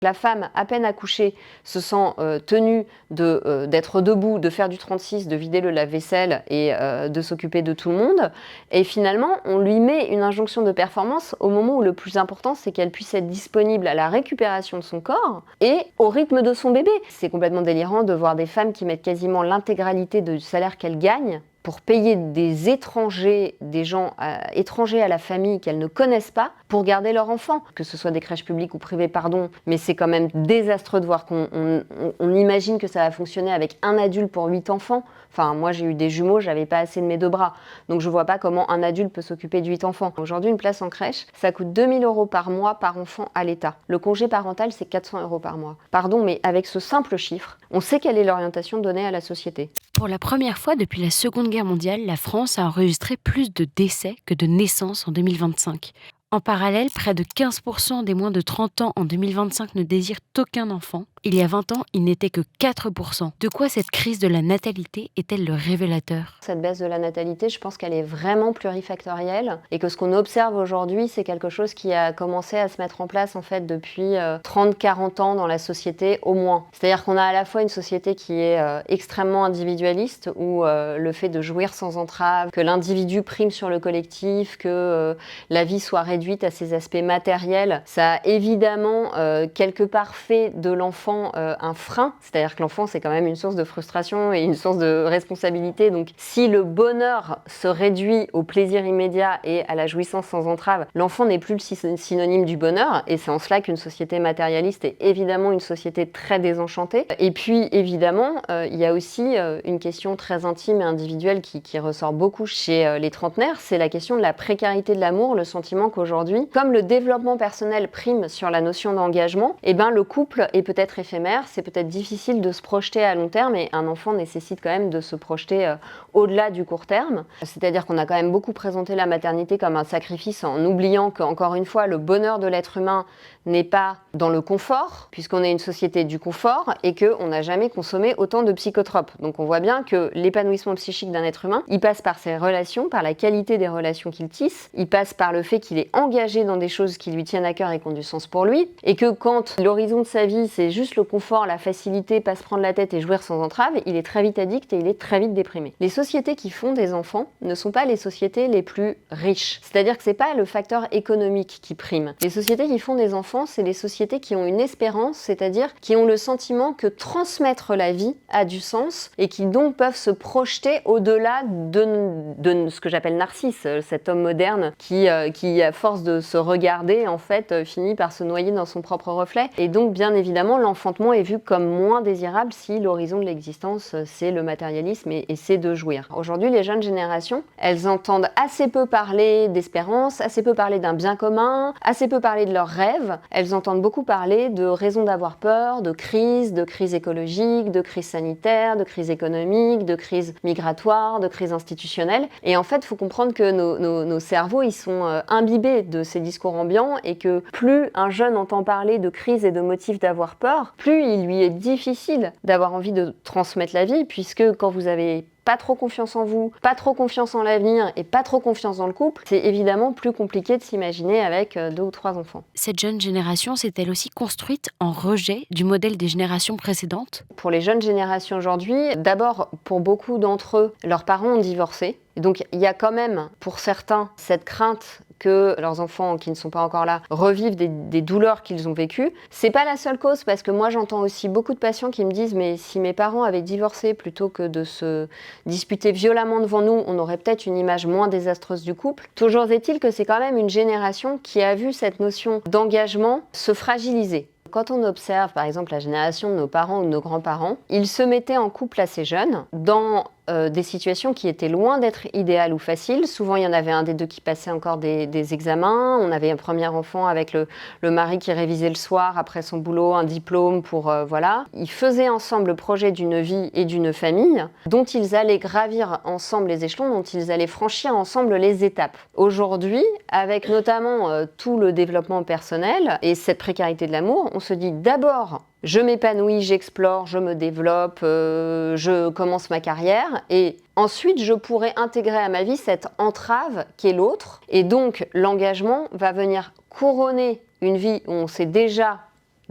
La femme, à peine accouchée, se sent tenue d'être debout, de faire du 36, de vider le lave-vaisselle et de s'occuper de tout le monde. Et finalement, on lui met une injonction de performance au moment où le plus important, c'est qu'elle puisse être disponible à la récupération de son corps et au rythme de son bébé. C'est complètement délirant de voir des femmes qui mettent quasiment l'intégralité du salaire qu'elles gagnent pour payer des étrangers, des gens étrangers à la famille qu'elles ne connaissent pas, pour garder leur enfant. Que ce soit des crèches publiques ou privées, pardon, mais c'est quand même désastreux de voir qu'on imagine que ça va fonctionner avec un adulte pour 8 enfants. Enfin, moi j'ai eu des jumeaux, j'avais pas assez de mes 2 bras, donc je vois pas comment un adulte peut s'occuper de 8 enfants. Aujourd'hui, une place en crèche, ça coûte 2 000 € par mois par enfant à l'État. Le congé parental, c'est 400 € par mois. Pardon, mais avec ce simple chiffre, on sait quelle est l'orientation donnée à la société. Pour la première fois depuis la Seconde Guerre mondiale, la France a enregistré plus de décès que de naissances en 2025. En parallèle, près de 15% des moins de 30 ans en 2025 ne désirent aucun enfant. Il y a 20 ans, il n'était que 4%. De quoi cette crise de la natalité est-elle le révélateur ? Cette baisse de la natalité, je pense qu'elle est vraiment plurifactorielle et que ce qu'on observe aujourd'hui, c'est quelque chose qui a commencé à se mettre en place en fait depuis 30-40 ans dans la société au moins. C'est-à-dire qu'on a à la fois une société qui est extrêmement individualiste où le fait de jouir sans entrave, que l'individu prime sur le collectif, que la vie soit réduite à ses aspects matériels, ça a évidemment quelque part fait de l'enfant un frein, c'est-à-dire que l'enfant c'est quand même une source de frustration et une source de responsabilité, donc si le bonheur se réduit au plaisir immédiat et à la jouissance sans entrave, l'enfant n'est plus le synonyme du bonheur, et c'est en cela qu'une société matérialiste est évidemment une société très désenchantée. Et puis évidemment, il y a aussi une question très intime et individuelle qui ressort beaucoup chez les trentenaires, c'est la question de la précarité de l'amour, le sentiment qu'aujourd'hui, comme le développement personnel prime sur la notion d'engagement, eh ben le couple est peut-être éphémère, c'est peut-être difficile de se projeter à long terme, et un enfant nécessite quand même de se projeter au-delà du court terme. C'est-à-dire qu'on a quand même beaucoup présenté la maternité comme un sacrifice en oubliant qu'encore une fois, le bonheur de l'être humain n'est pas dans le confort, puisqu'on est une société du confort et qu'on n'a jamais consommé autant de psychotropes. Donc on voit bien que l'épanouissement psychique d'un être humain, il passe par ses relations, par la qualité des relations qu'il tisse, il passe par le fait qu'il est engagé dans des choses qui lui tiennent à cœur et qui ont du sens pour lui, et que quand l'horizon de sa vie, c'est juste le confort, la facilité, pas se prendre la tête et jouir sans entrave, il est très vite addict et il est très vite déprimé. Les sociétés qui font des enfants ne sont pas les sociétés les plus riches. C'est-à-dire que c'est pas le facteur économique qui prime. Les sociétés qui font des enfants, c'est les sociétés qui ont une espérance, c'est-à-dire qui ont le sentiment que transmettre la vie a du sens et qui donc peuvent se projeter au-delà de ce que j'appelle Narcisse, cet homme moderne qui à force de se regarder, en fait, finit par se noyer dans son propre reflet. Et donc, bien évidemment, l'enfantement est vu comme moins désirable si l'horizon de l'existence, c'est le matérialisme et c'est de jouir. Aujourd'hui, les jeunes générations, elles entendent assez peu parler d'espérance, assez peu parler d'un bien commun, assez peu parler de leurs rêves. Elles entendent beaucoup parler de raisons d'avoir peur, de crise écologique, de crise sanitaire, de crise économique, de crise migratoire, de crise institutionnelle. Et en fait, il faut comprendre que nos cerveaux, ils sont imbibés de ces discours ambiants et que plus un jeune entend parler de crise et de motifs d'avoir peur, plus il lui est difficile d'avoir envie de transmettre la vie, puisque quand vous avez pas trop confiance en vous, pas trop confiance en l'avenir et pas trop confiance dans le couple, c'est évidemment plus compliqué de s'imaginer avec 2 ou 3 enfants. Cette jeune génération s'est-elle aussi construite en rejet du modèle des générations précédentes ? Pour les jeunes générations aujourd'hui, d'abord, pour beaucoup d'entre eux, leurs parents ont divorcé. Donc il y a quand même, pour certains, cette crainte que leurs enfants qui ne sont pas encore là revivent des douleurs qu'ils ont vécues. C'est pas la seule cause, parce que moi j'entends aussi beaucoup de patients qui me disent mais si mes parents avaient divorcé plutôt que de se disputer violemment devant nous, on aurait peut-être une image moins désastreuse du couple. Toujours est-il que c'est quand même une génération qui a vu cette notion d'engagement se fragiliser. Quand on observe par exemple la génération de nos parents ou de nos grands-parents, ils se mettaient en couple assez jeunes dans des situations qui étaient loin d'être idéales ou faciles. Souvent, il y en avait un des deux qui passait encore des examens. On avait un premier enfant avec le mari qui révisait le soir après son boulot, un diplôme pour... voilà. Ils faisaient ensemble le projet d'une vie et d'une famille dont ils allaient gravir ensemble les échelons, dont ils allaient franchir ensemble les étapes. Aujourd'hui, avec notamment tout le développement personnel et cette précarité de l'amour, on se dit d'abord... Je m'épanouis, j'explore, je me développe, je commence ma carrière et ensuite je pourrai intégrer à ma vie cette entrave qui est l'autre, et donc l'engagement va venir couronner une vie où on s'est déjà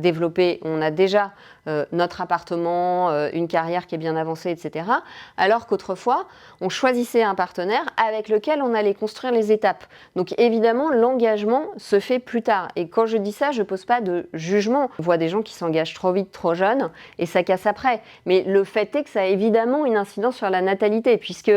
développé, on a déjà notre appartement, une carrière qui est bien avancée, etc. Alors qu'autrefois, on choisissait un partenaire avec lequel on allait construire les étapes. Donc évidemment, l'engagement se fait plus tard. Et quand je dis ça, je ne pose pas de jugement. On voit des gens qui s'engagent trop vite, trop jeunes, et ça casse après. Mais le fait est que ça a évidemment une incidence sur la natalité, puisque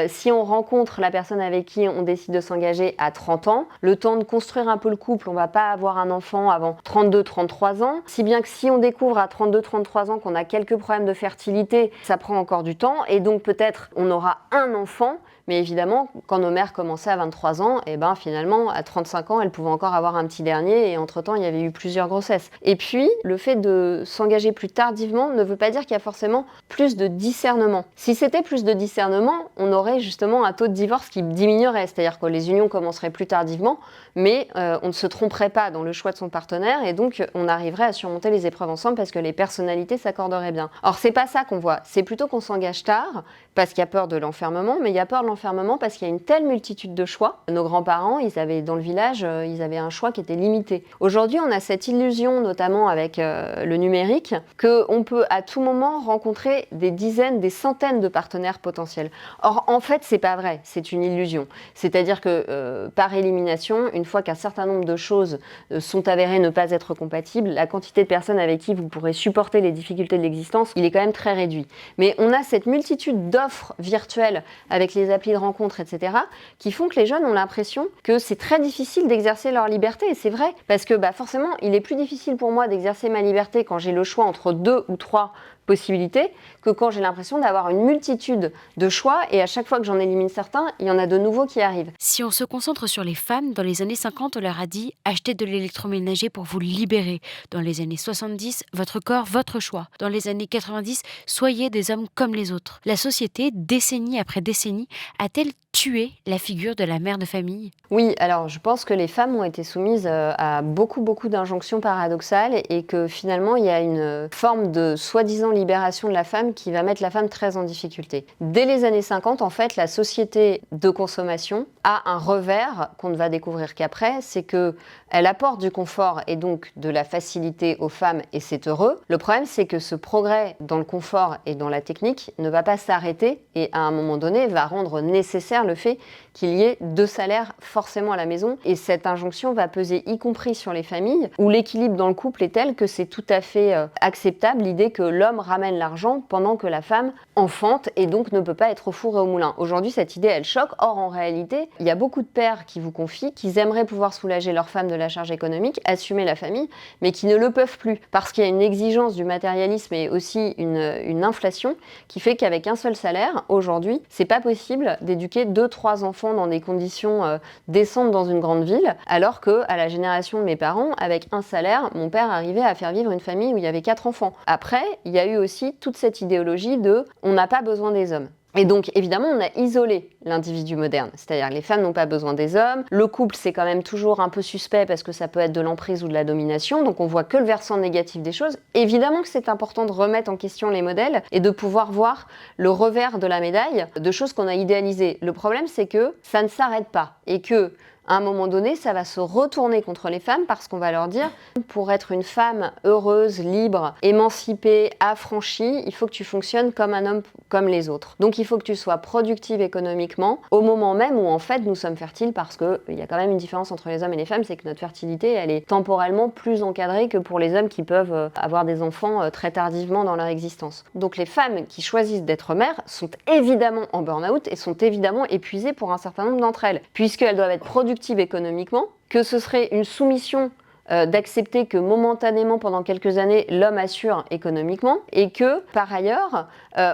si on rencontre la personne avec qui on décide de s'engager à 30 ans, le temps de construire un peu le couple, on ne va pas avoir un enfant avant 32, 33 ans. Si bien que si on découvre à 32, 33 ans qu'on a quelques problèmes de fertilité, ça prend encore du temps. Et donc peut-être on aura un enfant. Mais évidemment, quand nos mères commençaient à 23 ans, et ben finalement, à 35 ans, elles pouvaient encore avoir un petit dernier et entre-temps, il y avait eu plusieurs grossesses. Et puis, le fait de s'engager plus tardivement ne veut pas dire qu'il y a forcément plus de discernement. Si c'était plus de discernement, on aurait justement un taux de divorce qui diminuerait, c'est-à-dire que les unions commenceraient plus tardivement, mais on ne se tromperait pas dans le choix de son partenaire et donc on arriverait à surmonter les épreuves ensemble parce que les personnalités s'accorderaient bien. Or, c'est pas ça qu'on voit, c'est plutôt qu'on s'engage tard parce qu'il y a peur de l'enfermement, mais il y a peur de l'enfermement parce qu'il y a une telle multitude de choix. Nos grands-parents, ils avaient dans le village, ils avaient un choix qui était limité. Aujourd'hui, on a cette illusion, notamment avec le numérique, qu'on peut à tout moment rencontrer des dizaines, des centaines de partenaires potentiels. Or, en fait, c'est pas vrai, c'est une illusion. C'est-à-dire que par élimination, une fois qu'un certain nombre de choses sont avérées ne pas être compatibles, la quantité de personnes avec qui vous pourrez supporter les difficultés de l'existence, il est quand même très réduit. Mais on a cette multitude d'offres virtuelles avec les applis de rencontres, etc., qui font que les jeunes ont l'impression que c'est très difficile d'exercer leur liberté. Et c'est vrai, parce que forcément, il est plus difficile pour moi d'exercer ma liberté quand j'ai le choix entre 2 ou 3 possibilités que quand j'ai l'impression d'avoir une multitude de choix et à chaque fois que j'en élimine certains, il y en a de nouveaux qui arrivent. Si on se concentre sur les femmes, dans les années 50, on leur a dit « achetez de l'électroménager pour vous libérer ». Dans les années 70, votre corps, votre choix. Dans les années 90, soyez des hommes comme les autres. La société, décennie après décennie, a-t-elle tué la figure de la mère de famille ? Oui, alors je pense que les femmes ont été soumises à beaucoup d'injonctions paradoxales et que finalement il y a une forme de soi-disant libération de la femme qui va mettre la femme très en difficulté. Dès les années 50, en fait, la société de consommation a un revers qu'on ne va découvrir qu'après, c'est qu'elle apporte du confort et donc de la facilité aux femmes et c'est heureux. Le problème, c'est que ce progrès dans le confort et dans la technique ne va pas s'arrêter et à un moment donné va rendre nécessaire le fait qu'il y ait 2 salaires forcément à la maison et cette injonction va peser y compris sur les familles où l'équilibre dans le couple est tel que c'est tout à fait acceptable l'idée que l'homme ramène l'argent pendant que la femme enfante et donc ne peut pas être au four et au moulin. Aujourd'hui, cette idée, elle choque. Or, en réalité, il y a beaucoup de pères qui vous confient qu'ils aimeraient pouvoir soulager leur femme de la charge économique, assumer la famille, mais qui ne le peuvent plus parce qu'il y a une exigence du matérialisme et aussi une inflation qui fait qu'avec un seul salaire, aujourd'hui, c'est pas possible d'éduquer 2-3 enfants dans des conditions décentes dans une grande ville, alors qu'à la génération de mes parents, avec un salaire, mon père arrivait à faire vivre une famille où il y avait 4 enfants. Après, il y a eu aussi toute cette idéologie de « on n'a pas besoin des hommes ». Et donc, évidemment, on a isolé l'individu moderne. C'est-à-dire que les femmes n'ont pas besoin des hommes. Le couple, c'est quand même toujours un peu suspect parce que ça peut être de l'emprise ou de la domination. Donc, on voit que le versant négatif des choses. Évidemment que c'est important de remettre en question les modèles et de pouvoir voir le revers de la médaille de choses qu'on a idéalisées. Le problème, c'est que ça ne s'arrête pas et que à un moment donné, ça va se retourner contre les femmes parce qu'on va leur dire pour être une femme heureuse, libre, émancipée, affranchie, il faut que tu fonctionnes comme un homme comme les autres. Donc il faut que tu sois productive économiquement au moment même où en fait nous sommes fertiles parce qu'il y a quand même une différence entre les hommes et les femmes, c'est que notre fertilité elle est temporellement plus encadrée que pour les hommes qui peuvent avoir des enfants très tardivement dans leur existence. Donc les femmes qui choisissent d'être mères sont évidemment en burn-out et sont évidemment épuisées pour un certain nombre d'entre elles puisqu'elles doivent être productives économiquement, que ce serait une soumission d'accepter que momentanément, pendant quelques années, l'homme assure économiquement et que, par ailleurs,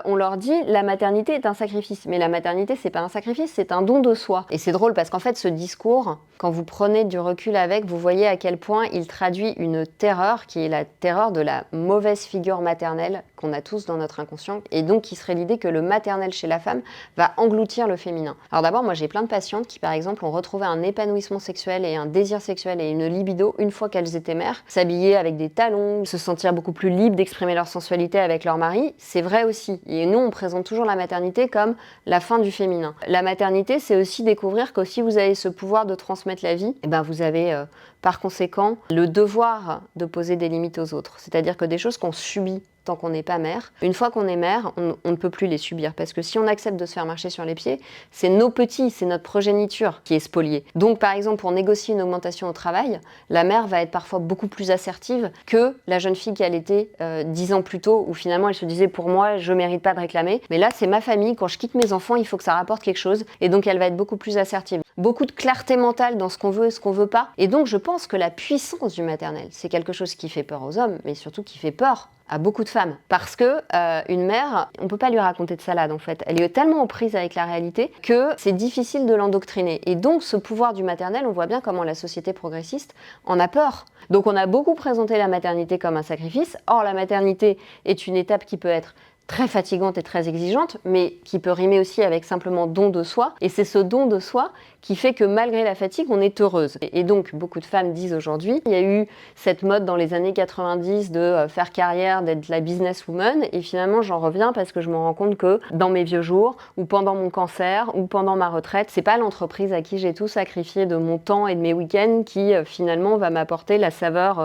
on leur dit la maternité est un sacrifice. Mais la maternité, c'est pas un sacrifice, c'est un don de soi. Et c'est drôle parce qu'en fait, ce discours, quand vous prenez du recul avec, vous voyez à quel point il traduit une terreur qui est la terreur de la mauvaise figure maternelle qu'on a tous dans notre inconscient, et donc qui serait l'idée que le maternel chez la femme va engloutir le féminin. Alors d'abord, moi j'ai plein de patientes qui par exemple ont retrouvé un épanouissement sexuel et un désir sexuel et une libido une fois qu'elles étaient mères, s'habiller avec des talons, se sentir beaucoup plus libres d'exprimer leur sensualité avec leur mari, c'est vrai aussi. Et nous on présente toujours la maternité comme la fin du féminin. La maternité, c'est aussi découvrir que si vous avez ce pouvoir de transmettre la vie, et ben vous avez par conséquent le devoir de poser des limites aux autres. C'est-à-dire que des choses qu'on subit tant qu'on n'est pas mère, une fois qu'on est mère, on ne peut plus les subir. Parce que si on accepte de se faire marcher sur les pieds, c'est nos petits, c'est notre progéniture qui est spoliée. Donc par exemple, pour négocier une augmentation au travail, la mère va être parfois beaucoup plus assertive que la jeune fille qu'elle était 10 ans plus tôt, où finalement elle se disait pour moi, je ne mérite pas de réclamer. Mais là, c'est ma famille, quand je quitte mes enfants, il faut que ça rapporte quelque chose. Et donc elle va être beaucoup plus assertive. Beaucoup de clarté mentale dans ce qu'on veut et ce qu'on veut pas. Et donc je pense que la puissance du maternel, c'est quelque chose qui fait peur aux hommes, mais surtout qui fait peur à beaucoup de femmes. Parce que une mère, on peut pas lui raconter de salade en fait. Elle est tellement aux prises avec la réalité que c'est difficile de l'endoctriner. Et donc ce pouvoir du maternel, on voit bien comment la société progressiste en a peur. Donc on a beaucoup présenté la maternité comme un sacrifice. Or la maternité est une étape qui peut être très fatigante et très exigeante, mais qui peut rimer aussi avec simplement don de soi. Et c'est ce don de soi qui fait que malgré la fatigue, on est heureuse. Et donc, beaucoup de femmes disent aujourd'hui, il y a eu cette mode dans les années 90 de faire carrière, d'être la businesswoman, et finalement, j'en reviens parce que je me rends compte que dans mes vieux jours, ou pendant mon cancer, ou pendant ma retraite, c'est pas l'entreprise à qui j'ai tout sacrifié de mon temps et de mes week-ends qui finalement va m'apporter la saveur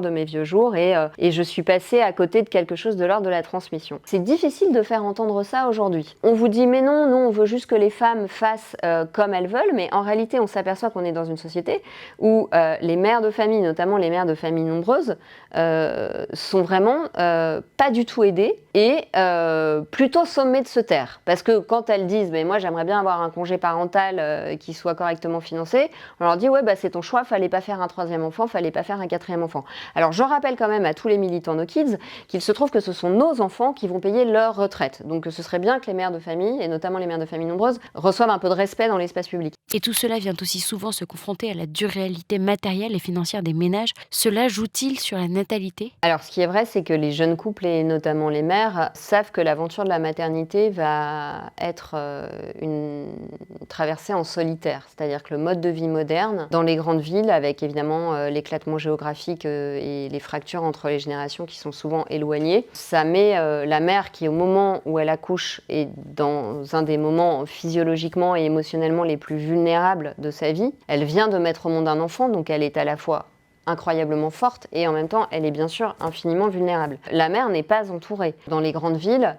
de mes vieux jours, et je suis passée à côté de quelque chose de l'ordre de la transmission. C'est difficile de faire entendre ça aujourd'hui. On vous dit mais non, on veut juste que les femmes fassent comme elles veulent, mais en réalité on s'aperçoit qu'on est dans une société où les mères de famille, notamment les mères de familles nombreuses, sont vraiment pas du tout aidées et plutôt sommées de se taire. Parce que quand elles disent mais moi j'aimerais bien avoir un congé parental qui soit correctement financé, on leur dit ouais bah c'est ton choix, fallait pas faire un 3e enfant, fallait pas faire un 4e enfant. Alors je rappelle quand même à tous les militants No Kids qu'il se trouve que ce sont nos enfants qui vont payer leur retraite. Donc ce serait bien que les mères de famille, et notamment les mères de famille nombreuses, reçoivent un peu de respect dans l'espace public. Et tout cela vient aussi souvent se confronter à la dure réalité matérielle et financière des ménages. Cela joue-t-il sur la natalité ? Alors ce qui est vrai, c'est que les jeunes couples, et notamment les mères, savent que l'aventure de la maternité va être une traversée en solitaire. C'est-à-dire que le mode de vie moderne, dans les grandes villes, avec évidemment l'éclatement géographique et les fractures entre les générations qui sont souvent éloignées, ça met la mère qui, au moment où elle accouche, est dans un des moments physiologiquement et émotionnellement les plus vulnérables de sa vie. Elle vient de mettre au monde un enfant, donc elle est à la fois incroyablement forte et en même temps elle est bien sûr infiniment vulnérable. La mère n'est pas entourée. Dans les grandes villes,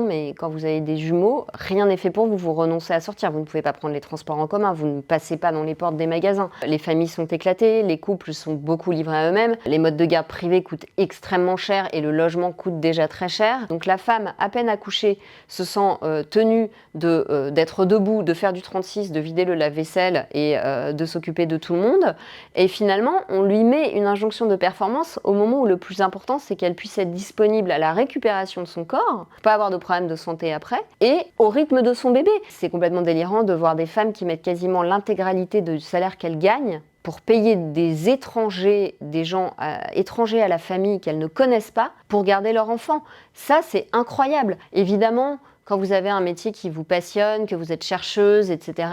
mais quand vous avez des jumeaux, rien n'est fait pour vous, vous renoncez à sortir, vous ne pouvez pas prendre les transports en commun, vous ne passez pas dans les portes des magasins. Les familles sont éclatées, les couples sont beaucoup livrés à eux-mêmes, les modes de garde privés coûtent extrêmement cher et le logement coûte déjà très cher. Donc la femme, à peine accouchée, se sent tenue d'être debout, de faire du 36, de vider le lave-vaisselle et de s'occuper de tout le monde. Et finalement, on lui met une injonction de performance au moment où le plus important, c'est qu'elle puisse être disponible à la récupération de son corps, pas avoir de problème de santé après, et au rythme de son bébé. C'est complètement délirant de voir des femmes qui mettent quasiment l'intégralité du salaire qu'elles gagnent pour payer des étrangers, des gens étrangers à la famille qu'elles ne connaissent pas, pour garder leur enfant. Ça, c'est incroyable. Évidemment, quand vous avez un métier qui vous passionne, que vous êtes chercheuse, etc.,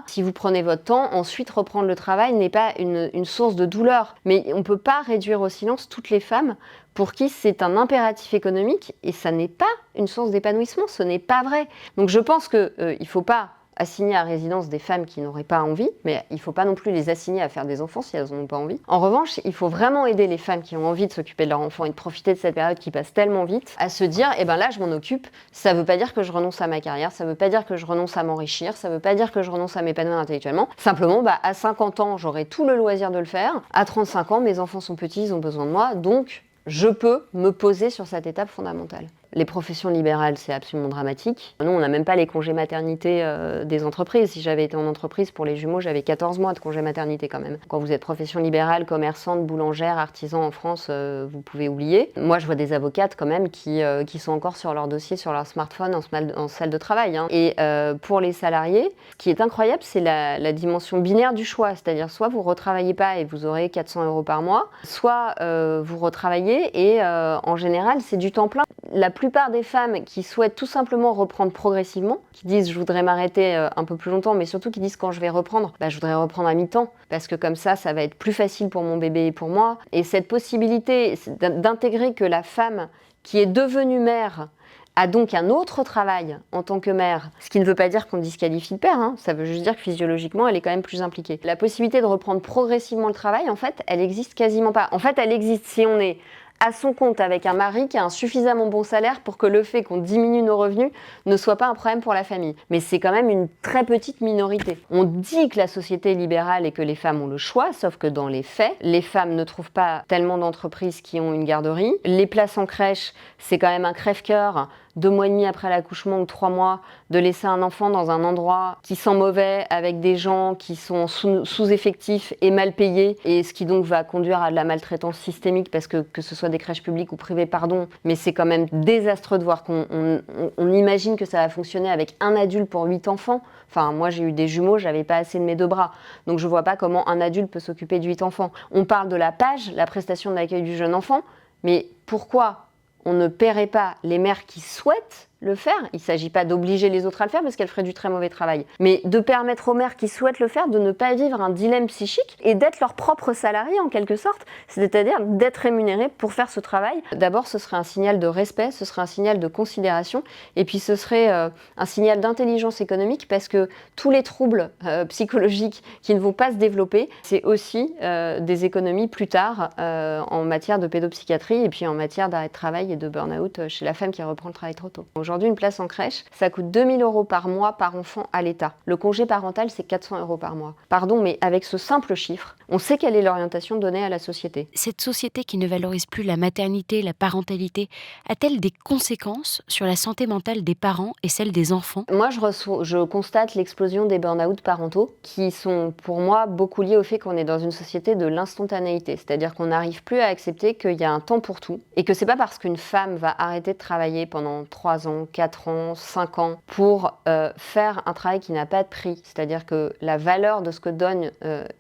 si vous prenez votre temps, ensuite reprendre le travail n'est pas une source de douleur. Mais on ne peut pas réduire au silence toutes les femmes pour qui c'est un impératif économique et ça n'est pas une source d'épanouissement, ce n'est pas vrai. Donc je pense qu'il ne faut pas assigner à résidence des femmes qui n'auraient pas envie, mais il ne faut pas non plus les assigner à faire des enfants si elles n'en ont pas envie. En revanche, il faut vraiment aider les femmes qui ont envie de s'occuper de leur enfant et de profiter de cette période qui passe tellement vite, à se dire, là je m'en occupe, ça ne veut pas dire que je renonce à ma carrière, ça ne veut pas dire que je renonce à m'enrichir, ça ne veut pas dire que je renonce à m'épanouir intellectuellement, simplement à 50 ans j'aurai tout le loisir de le faire, à 35 ans mes enfants sont petits, ils ont besoin de moi, donc je peux me poser sur cette étape fondamentale. Les professions libérales, c'est absolument dramatique. Nous, on n'a même pas les congés maternité des entreprises. Si j'avais été en entreprise pour les jumeaux, j'avais 14 mois de congé maternité quand même. Quand vous êtes profession libérale, commerçante, boulangère, artisan en France, vous pouvez oublier. Moi, je vois des avocates quand même qui sont encore sur leur dossier, sur leur smartphone, en salle de travail. Hein. Et pour les salariés, ce qui est incroyable, c'est la dimension binaire du choix. C'est-à-dire, soit vous ne retravaillez pas et vous aurez 400 € par mois, soit vous retravaillez et en général, c'est du temps plein. La plupart des femmes qui souhaitent tout simplement reprendre progressivement, qui disent je voudrais m'arrêter un peu plus longtemps, mais surtout qui disent quand je vais reprendre, je voudrais reprendre à mi-temps, parce que comme ça va être plus facile pour mon bébé et pour moi. Et cette possibilité d'intégrer que la femme qui est devenue mère a donc un autre travail en tant que mère, ce qui ne veut pas dire qu'on disqualifie le père, hein. Ça veut juste dire que physiologiquement, elle est quand même plus impliquée. La possibilité de reprendre progressivement le travail, en fait, elle existe quasiment pas. En fait, elle existe si on est à son compte avec un mari qui a un suffisamment bon salaire pour que le fait qu'on diminue nos revenus ne soit pas un problème pour la famille. Mais c'est quand même une très petite minorité. On dit que la société est libérale et que les femmes ont le choix, sauf que dans les faits, les femmes ne trouvent pas tellement d'entreprises qui ont une garderie. Les places en crèche, c'est quand même un crève-cœur. 2 mois et demi après l'accouchement ou 3 mois, de laisser un enfant dans un endroit qui sent mauvais, avec des gens qui sont sous-effectifs et mal payés, et ce qui donc va conduire à de la maltraitance systémique, parce que ce soit des crèches publiques ou privées, pardon, mais c'est quand même désastreux de voir qu'on imagine que ça va fonctionner avec un adulte pour 8 enfants. Enfin, moi j'ai eu des jumeaux, j'avais pas assez de mes 2 bras, donc je vois pas comment un adulte peut s'occuper de 8 enfants. On parle de la PAJE, la prestation d'accueil du jeune enfant, mais pourquoi on ne paierait pas les mères qui souhaitent le faire? Il ne s'agit pas d'obliger les autres à le faire parce qu'elles feraient du très mauvais travail, mais de permettre aux mères qui souhaitent le faire de ne pas vivre un dilemme psychique et d'être leurs propres salariés en quelque sorte, c'est-à-dire d'être rémunérées pour faire ce travail. D'abord, ce serait un signal de respect, ce serait un signal de considération, et puis ce serait un signal d'intelligence économique, parce que tous les troubles psychologiques qui ne vont pas se développer, c'est aussi des économies plus tard en matière de pédopsychiatrie et puis en matière d'arrêt de travail et de burn-out chez la femme qui reprend le travail trop tôt. Aujourd'hui, une place en crèche, ça coûte 2 000 € par mois par enfant à l'État. Le congé parental, c'est 400 € par mois. Pardon, mais avec ce simple chiffre, on sait quelle est l'orientation donnée à la société. Cette société qui ne valorise plus la maternité, la parentalité, a-t-elle des conséquences sur la santé mentale des parents et celle des enfants ? Moi, je constate l'explosion des burn-out parentaux, qui sont pour moi beaucoup liés au fait qu'on est dans une société de l'instantanéité. C'est-à-dire qu'on n'arrive plus à accepter qu'il y a un temps pour tout, et que c'est pas parce qu'une femme va arrêter de travailler pendant 3 ans, 4 ans, 5 ans pour faire un travail qui n'a pas de prix. C'est-à-dire que la valeur de ce que donne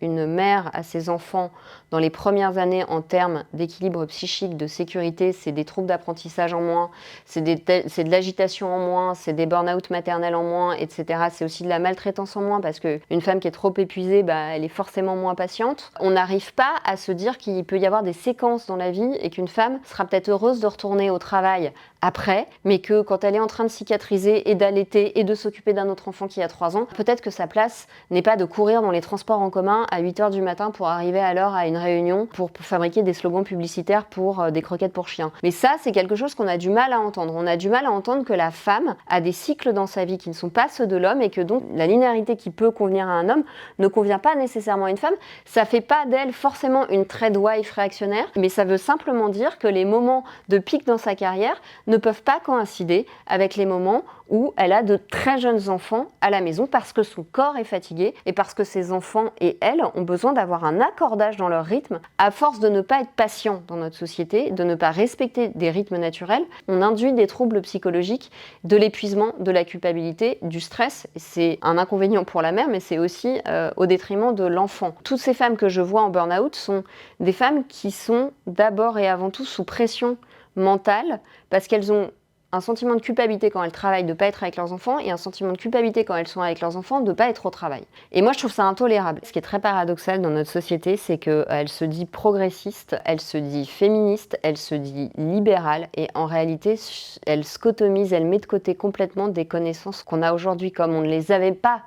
une mère à ses enfants dans les premières années en termes d'équilibre psychique, de sécurité, c'est des troubles d'apprentissage en moins, c'est de l'agitation en moins, c'est des burn-out maternels en moins, etc. C'est aussi de la maltraitance en moins, parce qu'une femme qui est trop épuisée, elle est forcément moins patiente. On n'arrive pas à se dire qu'il peut y avoir des séquences dans la vie et qu'une femme sera peut-être heureuse de retourner au travail après, mais que quand elle est en train de cicatriser et d'allaiter et de s'occuper d'un autre enfant qui a 3 ans, peut-être que sa place n'est pas de courir dans les transports en commun à 8h du matin pour arriver à l'heure à une réunion pour fabriquer des slogans publicitaires pour des croquettes pour chiens. Mais ça, c'est quelque chose qu'on a du mal à entendre. On a du mal à entendre que la femme a des cycles dans sa vie qui ne sont pas ceux de l'homme, et que donc la linéarité qui peut convenir à un homme ne convient pas nécessairement à une femme. Ça fait pas d'elle forcément une trade wife réactionnaire, mais ça veut simplement dire que les moments de pic dans sa carrière ne peuvent pas coïncider avec les moments où elle a de très jeunes enfants à la maison, parce que son corps est fatigué et parce que ses enfants et elle ont besoin d'avoir un accordage dans leur rythme. À force de ne pas être patient dans notre société, de ne pas respecter des rythmes naturels, on induit des troubles psychologiques, de l'épuisement, de la culpabilité, du stress. C'est un inconvénient pour la mère, mais c'est aussi au détriment de l'enfant. Toutes ces femmes que je vois en burn-out sont des femmes qui sont d'abord et avant tout sous pression mentale, parce qu'elles ont un sentiment de culpabilité quand elles travaillent de ne pas être avec leurs enfants, et un sentiment de culpabilité quand elles sont avec leurs enfants de ne pas être au travail. Et moi, je trouve ça intolérable. Ce qui est très paradoxal dans notre société, c'est qu'elle se dit progressiste, elle se dit féministe, elle se dit libérale, et en réalité, elle scotomise, elle met de côté complètement des connaissances qu'on a aujourd'hui, comme on ne les avait pas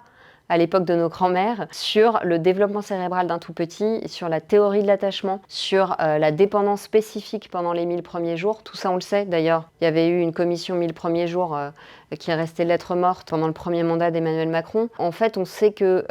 à l'époque de nos grands-mères, sur le développement cérébral d'un tout petit, sur la théorie de l'attachement, sur la dépendance spécifique pendant les 1000 premiers jours. Tout ça, on le sait. D'ailleurs, il y avait eu une commission 1000 premiers jours qui est restée lettre morte pendant le premier mandat d'Emmanuel Macron. En fait, on sait que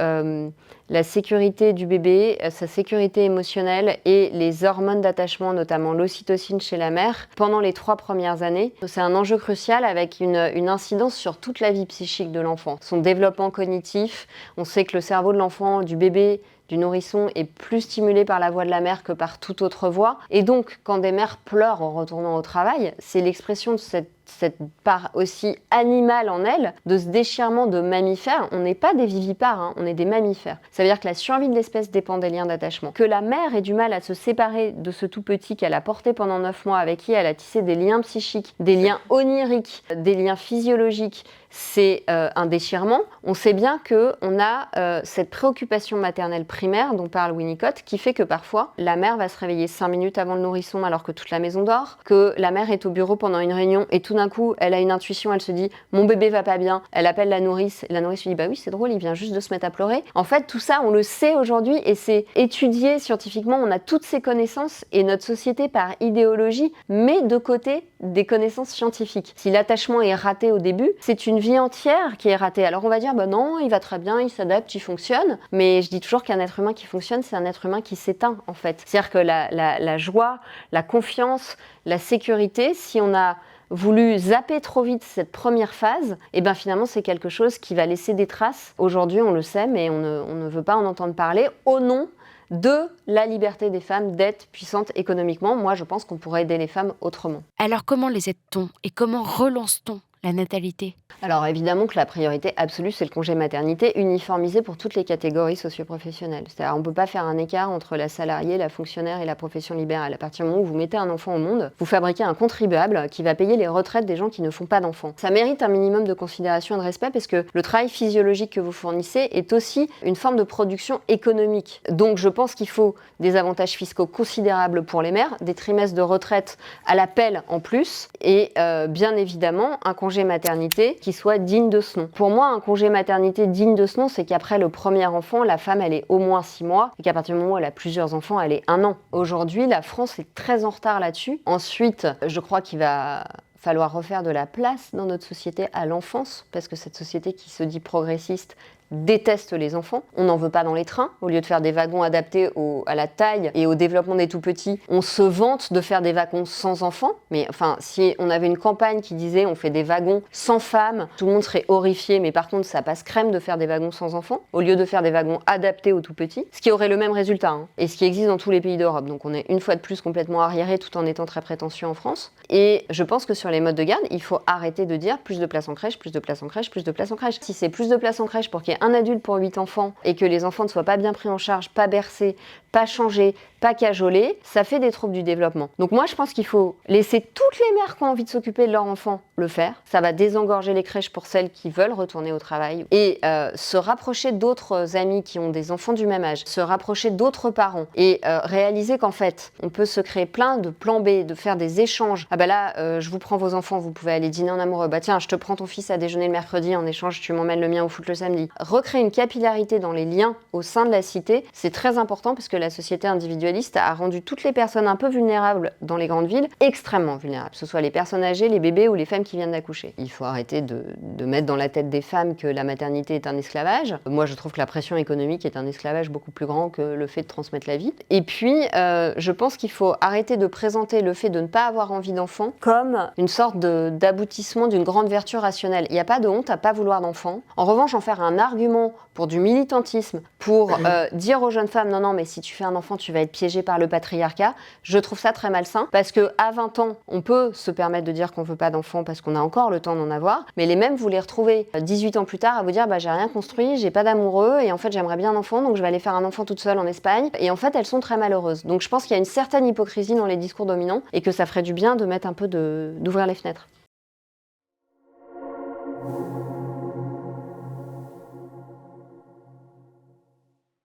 la sécurité du bébé, sa sécurité émotionnelle et les hormones d'attachement, notamment l'ocytocine chez la mère, pendant les 3 premières années, c'est un enjeu crucial avec une incidence sur toute la vie psychique de l'enfant. Son développement cognitif, on sait que le cerveau de l'enfant, du bébé, du nourrisson est plus stimulé par la voix de la mère que par toute autre voix. Et donc, quand des mères pleurent en retournant au travail, c'est l'expression de cette part aussi animale en elles, de ce déchirement de mammifères. On n'est pas des vivipares, hein, on est des mammifères. Ça veut dire que la survie de l'espèce dépend des liens d'attachement. Que la mère ait du mal à se séparer de ce tout petit qu'elle a porté pendant 9 mois, avec qui elle a tissé des liens psychiques, des liens oniriques, des liens physiologiques, c'est un déchirement. On sait bien qu'on a cette préoccupation maternelle primaire dont parle Winnicott, qui fait que parfois, la mère va se réveiller 5 minutes avant le nourrisson alors que toute la maison dort, que la mère est au bureau pendant une réunion et tout d'un coup, elle a une intuition, elle se dit « mon bébé va pas bien », elle appelle la nourrice, et la nourrice lui dit « bah oui, c'est drôle, il vient juste de se mettre à pleurer ». En fait, tout ça, on le sait aujourd'hui et c'est étudié scientifiquement, on a toutes ces connaissances et notre société, par idéologie, met de côté des connaissances scientifiques. Si l'attachement est raté au début, c'est une vie entière qui est ratée. Alors on va dire, bah non, il va très bien, il s'adapte, il fonctionne, mais je dis toujours qu'un être humain qui fonctionne, c'est un être humain qui s'éteint en fait. C'est-à-dire que la joie, la confiance, la sécurité, si on a voulu zapper trop vite cette première phase, et bien finalement c'est quelque chose qui va laisser des traces. Aujourd'hui on le sait, mais on ne veut pas en entendre parler au nom de la liberté des femmes d'être puissantes économiquement. Moi je pense qu'on pourrait aider les femmes autrement. Alors comment les aide-t-on et comment relance-t-on la natalité? Alors évidemment que la priorité absolue, c'est le congé maternité uniformisé pour toutes les catégories socio-professionnelles. C'est-à-dire on ne peut pas faire un écart entre la salariée, la fonctionnaire et la profession libérale. À partir du moment où vous mettez un enfant au monde, vous fabriquez un contribuable qui va payer les retraites des gens qui ne font pas d'enfants. Ça mérite un minimum de considération et de respect parce que le travail physiologique que vous fournissez est aussi une forme de production économique. Donc je pense qu'il faut des avantages fiscaux considérables pour les mères, des trimestres de retraite à l'appel en plus et bien évidemment un congé maternité qui soit digne de ce nom. Pour moi, un congé maternité digne de ce nom, c'est qu'après le premier enfant, la femme, elle est au moins 6 mois et qu'à partir du moment où elle a plusieurs enfants, elle est 1 an. Aujourd'hui, la France est très en retard là-dessus. Ensuite, je crois qu'il va falloir refaire de la place dans notre société à l'enfance, parce que cette société qui se dit progressiste déteste les enfants. On n'en veut pas dans les trains. Au lieu de faire des wagons adaptés à la taille et au développement des tout-petits, on se vante de faire des wagons sans enfants. Mais enfin, si on avait une campagne qui disait on fait des wagons sans femmes, tout le monde serait horrifié. Mais par contre, ça passe crème de faire des wagons sans enfants, au lieu de faire des wagons adaptés aux tout-petits, ce qui aurait le même résultat, hein, et ce qui existe dans tous les pays d'Europe. Donc on est une fois de plus complètement arriéré tout en étant très prétentieux en France. Et je pense que sur les modes de garde, il faut arrêter de dire plus de place en crèche, plus de place en crèche, plus de place en crèche. Si c'est plus de place en crèche pour qu'il y ait un adulte pour 8 enfants et que les enfants ne soient pas bien pris en charge, pas bercés, pas changés, pas cajolés, ça fait des troubles du développement. Donc moi je pense qu'il faut laisser toutes les mères qui ont envie de s'occuper de leur enfant le faire. Ça va désengorger les crèches pour celles qui veulent retourner au travail et se rapprocher d'autres amis qui ont des enfants du même âge, se rapprocher d'autres parents et réaliser qu'en fait on peut se créer plein de plans B, de faire des échanges. Ah bah là je vous prends vos enfants, vous pouvez aller dîner en amoureux. Bah tiens, je te prends ton fils à déjeuner le mercredi, en échange tu m'emmènes le mien au foot le samedi. Recréer une capillarité dans les liens au sein de la cité, c'est très important parce que la société individualiste a rendu toutes les personnes un peu vulnérables dans les grandes villes extrêmement vulnérables, que ce soit les personnes âgées, les bébés ou les femmes qui viennent d'accoucher. Il faut arrêter de mettre dans la tête des femmes que la maternité est un esclavage. Moi, je trouve que la pression économique est un esclavage beaucoup plus grand que le fait de transmettre la vie. Et puis, je pense qu'il faut arrêter de présenter le fait de ne pas avoir envie d'enfant comme une sorte d'aboutissement d'une grande vertu rationnelle. Il n'y a pas de honte à pas vouloir d'enfant. En revanche, en faire un argument pour du militantisme, pour dire aux jeunes femmes non, non, mais si tu fais un enfant, tu vas être piégée par le patriarcat, je trouve ça très malsain parce qu'à 20 ans, on peut se permettre de dire qu'on veut pas d'enfant parce qu'on a encore le temps d'en avoir, mais les mêmes, vous les retrouvez 18 ans plus tard à vous dire bah j'ai rien construit, j'ai pas d'amoureux et en fait j'aimerais bien un enfant donc je vais aller faire un enfant toute seule en Espagne et en fait elles sont très malheureuses. Donc je pense qu'il y a une certaine hypocrisie dans les discours dominants et que ça ferait du bien de mettre un peu d'ouvrir les fenêtres.